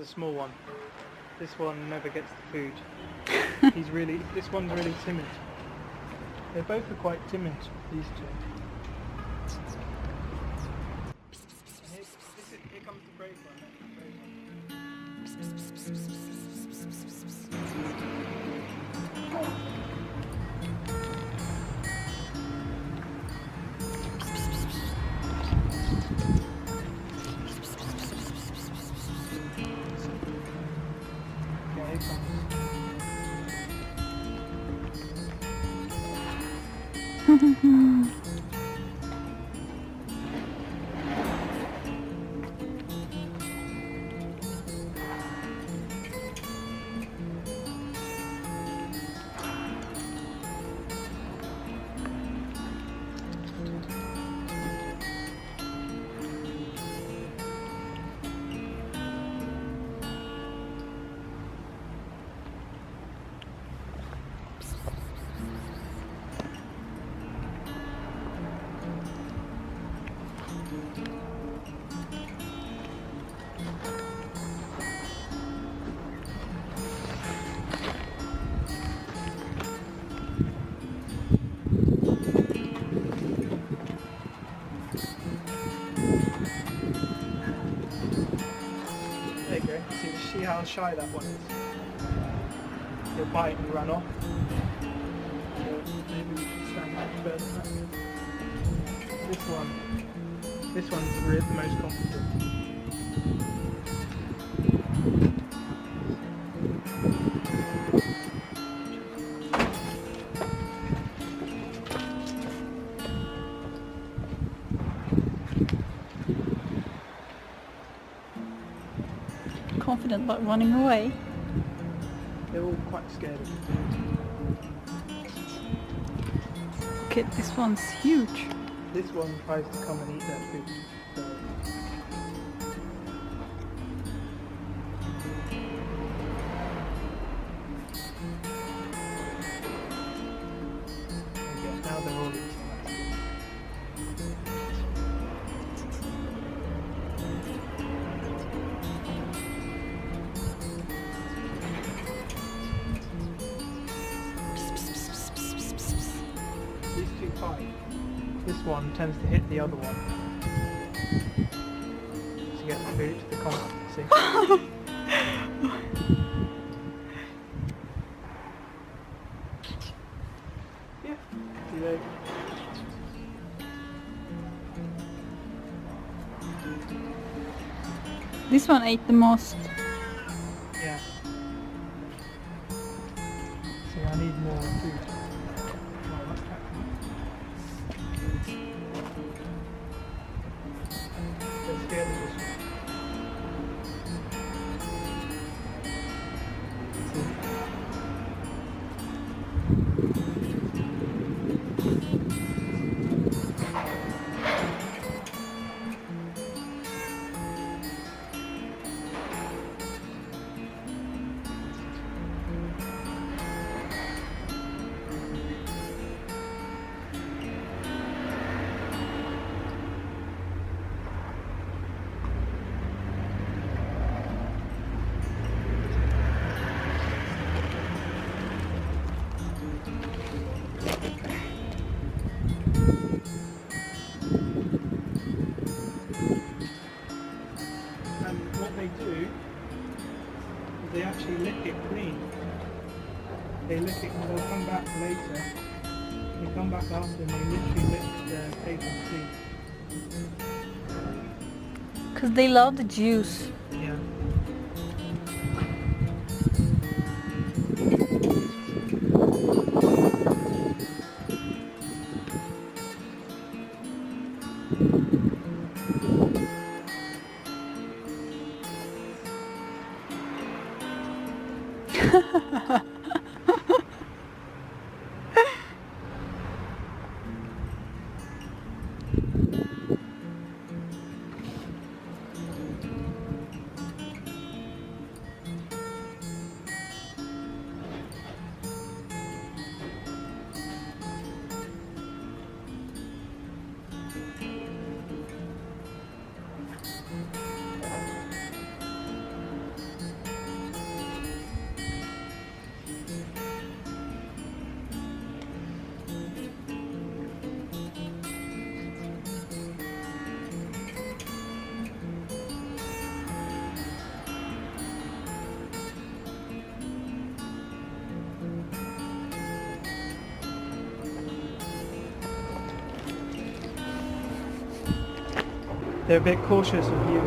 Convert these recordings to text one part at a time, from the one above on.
a small one. This one never gets the food. This one's really timid. They both are quite timid, these two. And here comes the brave one. There you go. See how shy that one is? He'll bite and run off. Maybe we should stand back further back. This one's the most confident. Confident but running away. They're all quite scared of the food. Look at this one's huge. This one tries to come and eat their food. So okay, now they're all eating. These two fight. This one tends to hit the other one to get the food, the consistency. Yeah, see there. This one ate the most. Yeah. See, I need more food. They're scared of this one. They actually lick it clean. They lick it and they'll come back later. They come back after and they literally lick the paper clean. Because they love the juice. Yeah. They're a bit cautious of you.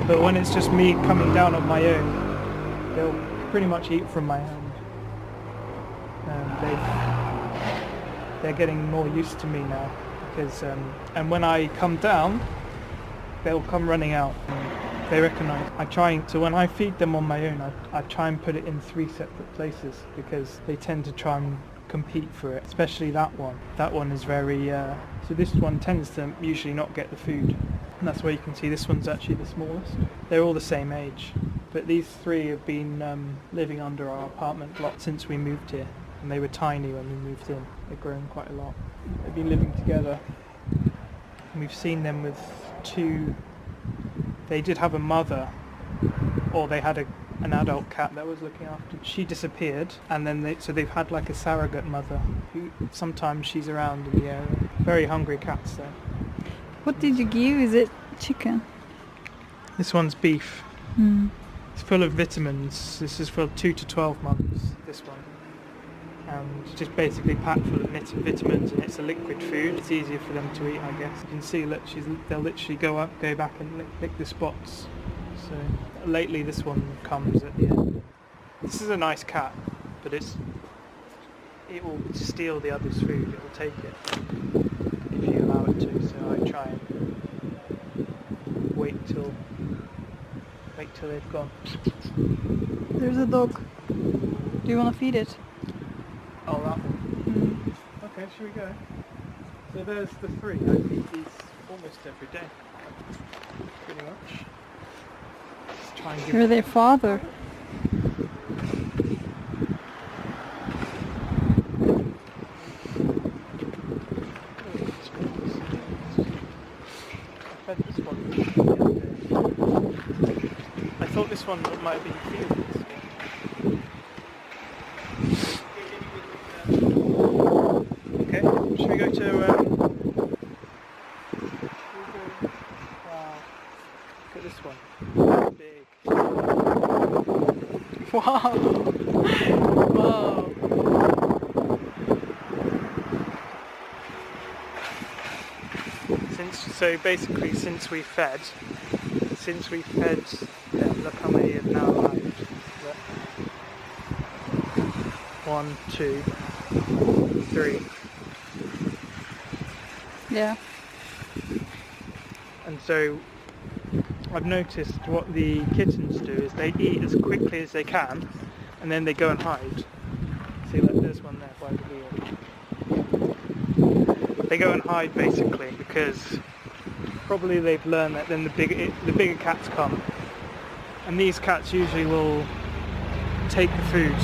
But when it's just me coming down on my own, they'll pretty much eat from my hand. They're getting more used to me now because, and when I come down, they'll come running out. They recognise. So when I feed them on my own, I try and put it in 3 separate places because they tend to try and compete for it, especially that one. That one is very, so this one tends to usually not get the food. And that's where you can see this one's actually the smallest. They're all the same age. But these 3 have been living under our apartment block since we moved here. And they were tiny when we moved in. They've grown quite a lot. They've been living together. And we've seen them with 2. They did have a mother, or they had an adult cat that was looking after. She disappeared, and then they've had like a surrogate mother who sometimes she's around in the area. Very hungry cats though. What did you give? Is it chicken? This one's beef. Mm. It's full of vitamins. This is for 2 to 12 months. This one. And just basically packed full of vitamins, and it's a liquid food. It's easier for them to eat, I guess. You can see that they'll literally go back and lick the spots. So lately this one comes at the end. This is a nice cat, but it will steal the other's food. It will take it if you allow it to. So I try and wait till they've gone. There's a dog. Do you want to feed it? Oh, that one. Okay, shall we go? So there's the 3. I feed these almost every day. Pretty much. Just try and give You're their father. I fed this one the other day. I thought this one might have been fields. Okay, should we go to wow, look at this one. Big. Wow. Wow. Since we fed them, look how many have now arrived. Look. 1, 2, 3. Yeah. And so I've noticed what the kittens do is they eat as quickly as they can, and then they go and hide. See, look, there's one there by the wheel. They go and hide basically because probably they've learned that then the bigger cats come, and these cats usually will take the food